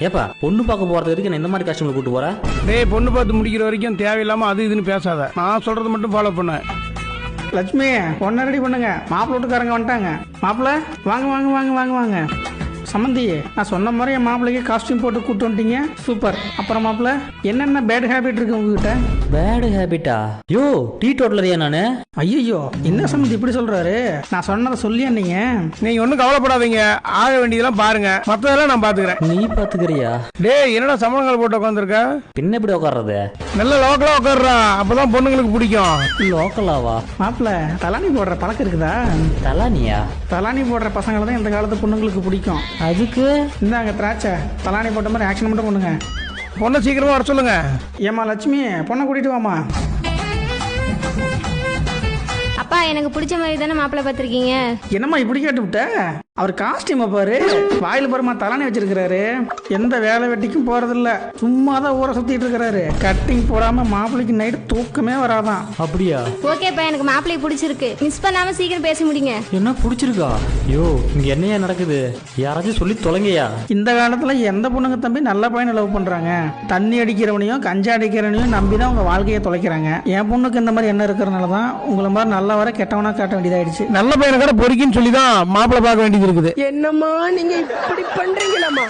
ஏப்பா பொண்ணு பார்க்க போறது வரைக்கும் இந்த மாதிரி கஷ்டங்களை கூட்டு போற? டேய், பொண்ணு பார்த்து முடிக்கிற வரைக்கும் தேவையில்லாம அது இதுன்னு பேசாத. நான் சொல்றது மட்டும் ஃபாலோ பண்ண. லட்சுமி பொண்ணை ரெடி பண்ணுங்க, மாப்பிள்ளை வீட்டுக்காரங்க வந்துட்டாங்க. மாப்பிள்ளை வாங்க வாங்க வாங்க வாங்க வாங்க. சம்மந்தி, நான் சொன்ன மாதிரி என் மாப்பிள்ளைக்கு காஸ்டியூம் போட்டு கூட்டு வந்துட்டீங்க, சூப்பர். அப்புறம் மாப்பிள்ளை, என்னென்ன பேட் ஹேபிட் இருக்கு உங்ககிட்ட? பேட் ஹேபிட்டா? யோ, டீ டோட்டலரியா நானு? ஐயோ, என்ன சம்மந்தி இப்படி சொல்றாரு? நான் சொன்னதை சொல்லியா நீங்க? நீங்க ஒன்றும் கவலைப்படாதீங்க, ஆக வேண்டியதெல்லாம் பாருங்க, மற்றதெல்லாம் நான் பாத்துக்கிறேன். நீ பாத்துக்கிறியா? டேய், என்னடா சமணங்கால் போட்டு உட்காந்துருக்க? பின்ன எப்படி உட்கார்றது? நல்ல லோக்கலா உட்கார்றா, அப்பதான் பொண்ணுங்களுக்கு பிடிக்கும். லோக்கலாவா? மாப்பிள்ளை, தலானி போடுற பழக்கம் இருக்குதா? தலானியா? தலானி போடுற பசங்களை தான் இந்த காலத்து பொண்ணுங்களுக்கு பிடிக்கும். அதுக்கு இந்தாங்க திராட்சை, தலானி போட்ட மாதிரி ஆக்ஷன் மட்டும் பண்ணுங்க. பொண்ணை சீக்கிரமா வர சொல்லுங்க. ஏமா லட்சுமி, பொண்ணை கூட்டிட்டு வாமா. அப்பா, எனக்கு பிடிச்ச மாதிரி தானே மாப்பிள்ளை பார்த்துருக்கீங்க. என்னம்மா இப்படி கேட்டு விட்ட? அவர் காஸ்டியூம் பாரு, வாயில பாருமா தலானி வச்சிருக்கிறாரு. எந்த வேலை வெட்டிக்கும் போறதில்ல, சும்மா தான் ஊரை சுத்திட்டு இருக்கிறாரு. கட்டிங் போடாம மாப்பிள்ளைக்கு நைட்டு தூக்கமே வராதான். அப்படியா? ஓகேப்பா, எனக்கு மாப்பிள்ளை பிடிச்சிருக்கு. மிஸ் பண்ணாம சீக்கிரம் பேச முடியுங்க. என்ன பிடிச்சிருக்கா? யோ, இங்க என்னையா நடக்குது? யாராச்சும் சொல்லி தொலைங்கயா. இந்த காலத்துல எந்த பொண்ணுங்க தம்பி நல்ல பையனை லவ் பண்றாங்க? தண்ணி அடிக்கிறவனையும் கஞ்சா அடிக்கிறவனையும் நம்பிதான் உங்க வாழ்க்கையை தொலைக்கிறாங்க. என் பொண்ணுக்கு இந்த மாதிரி எண்ணம் இருக்கிறனாலதான் உங்களை மாதிரி நல்ல வர கெட்டவனா காட்ட வேண்டியதாயிடுச்சு. நல்ல பையனை கூட பொறுக்கின்னு சொல்லிதான் மாப்பிள்ளை பார்க்க வேண்டியது இருக்குது. என்னம்மா நீங்க இப்படி பண்றீங்களாமா?